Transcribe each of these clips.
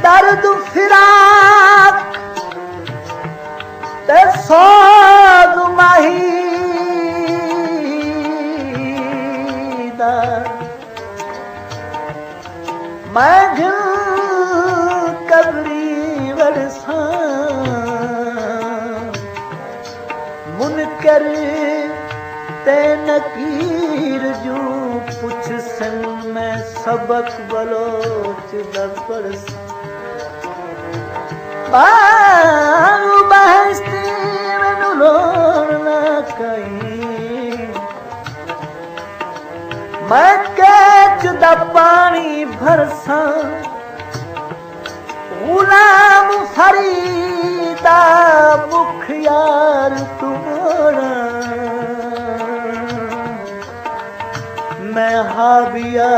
दर्द फिराक ते सोग माहीदा मैं घिल कबरी वरसा मुनकर ते नकीर जू पुछ सन मैं सबक बलोच दबरसा बारू बहस्ती मैनू लोड़ ना कहीं मैं कैच दा पानी भरसा गुलाम फरीदा मुख यार तुम्हारा मैं हाविया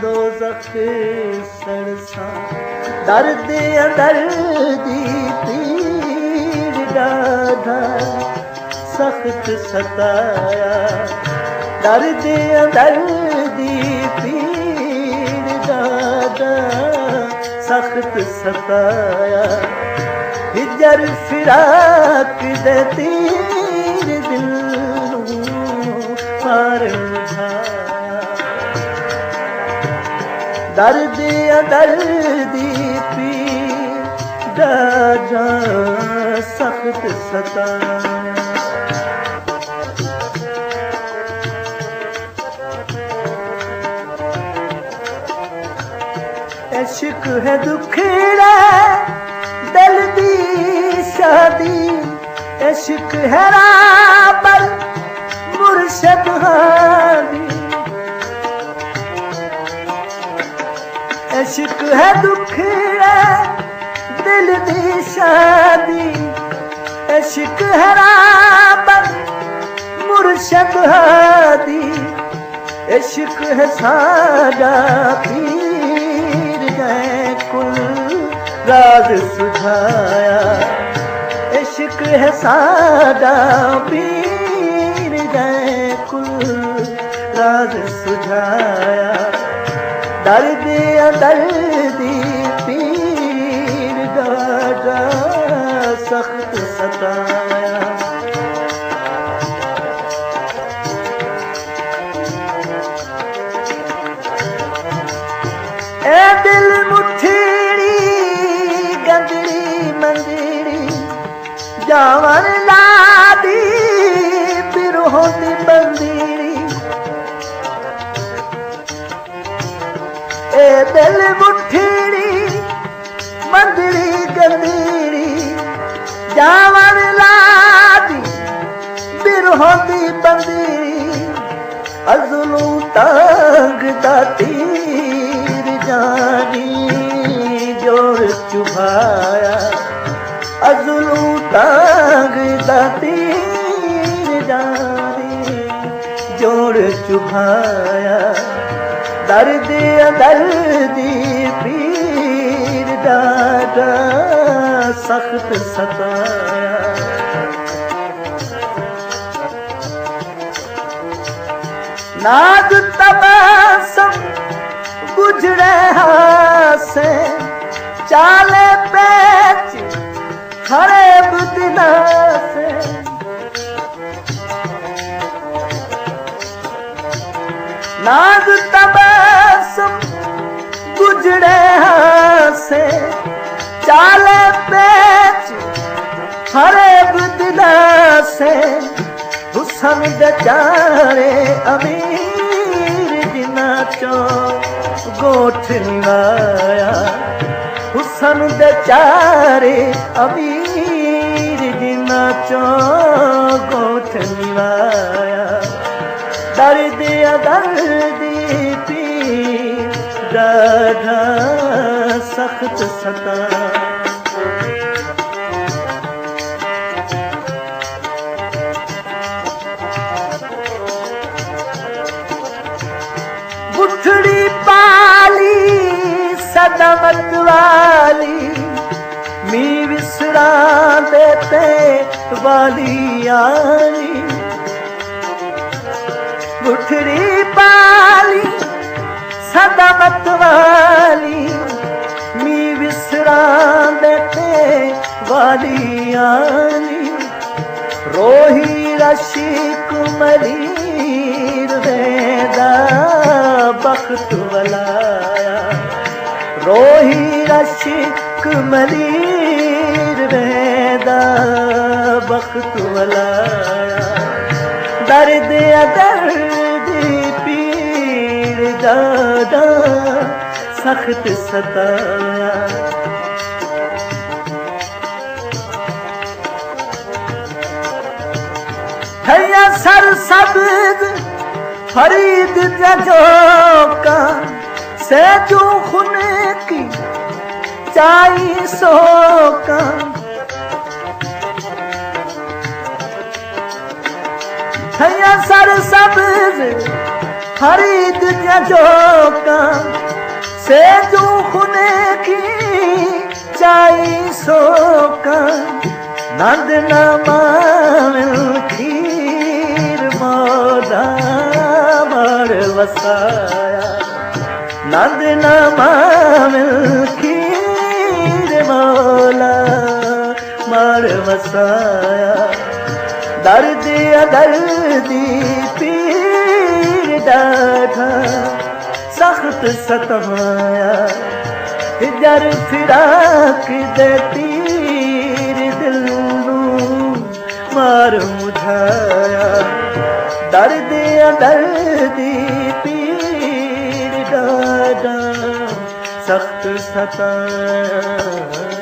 दोज़ख सरसा दर्द दर्दी पीर डाढ़ा सख्त सताया दर्द दर्दी पीर डाढ़ा सख्त सताया हिजर फिराक दे तीर दिल पार बुझाया दर्द दर्दी पीर डाढ़ा सख्त सताया इश्क है दुखड़ा दिल दी शादी इश्क है राबल मुर्शद हादी इश्क है दुखड़ा दिल दी शादी इश्क है राबल मुर्शद हादी इश्क है सादा कुल राज सुझाया इश्क है सादा पीर गए कुल राज सुझाया दर्द दर्दी पीर डाढ़ा सख्त सताया ए दिल मुठीड़ी गंदड़ी मंदिरी जावन लादी पिरों दी बंदीरी ए दिल मुठीड़ी मंदिरी गंदीरी जावन लादी पिरों दी बंदीरी अज़लू तंग दा तीर जानी जोड़ चुभाया अज़लू तांग दा तीर जानी जोड़ चुभाया दर्द दर्दी पीर डाढ़ा सख्त सताया नाज तबासम गुजरे हासे चाले पैच हरे बुदना से नाज तबासम गुजरे हासे चाले पैच हरे बुदना से हुसन दचारे अमीर जिना चो गोठ निवाया हुसन दचारे अमीर जिना चो गोठ निवाया दर्द दर्दी पीर डाढ़ा सख्त सताया गुठड़ी पाली सदमत वाली मी विसरा देते वाली आनी गुठड़ी पाली सदा मत वाली मी विसरा देते वाली आनी रोही रशी कुमलीर वेदा बख्त वलाया रोही रशी कुमलीर वेदा बख्त वलाया दर्द दर्द पीर दादा सख्त सताया हैया सर सब्ज फरीद जजोका सेजू खुन की चाई सोका हैया सर सब्ज फरीद जजोका सेजू खुन की चाई सोका नंद नमामिल खीर मौला मर वसाया नंद नमामिल खीर मौला मर वसाया दर्द दर्दी पीर डाठा सख्त सतमाया हिजर फिराक दे तीर दिल मार मुझाया दर्द दर्दी पीर डाडा सख्त सताया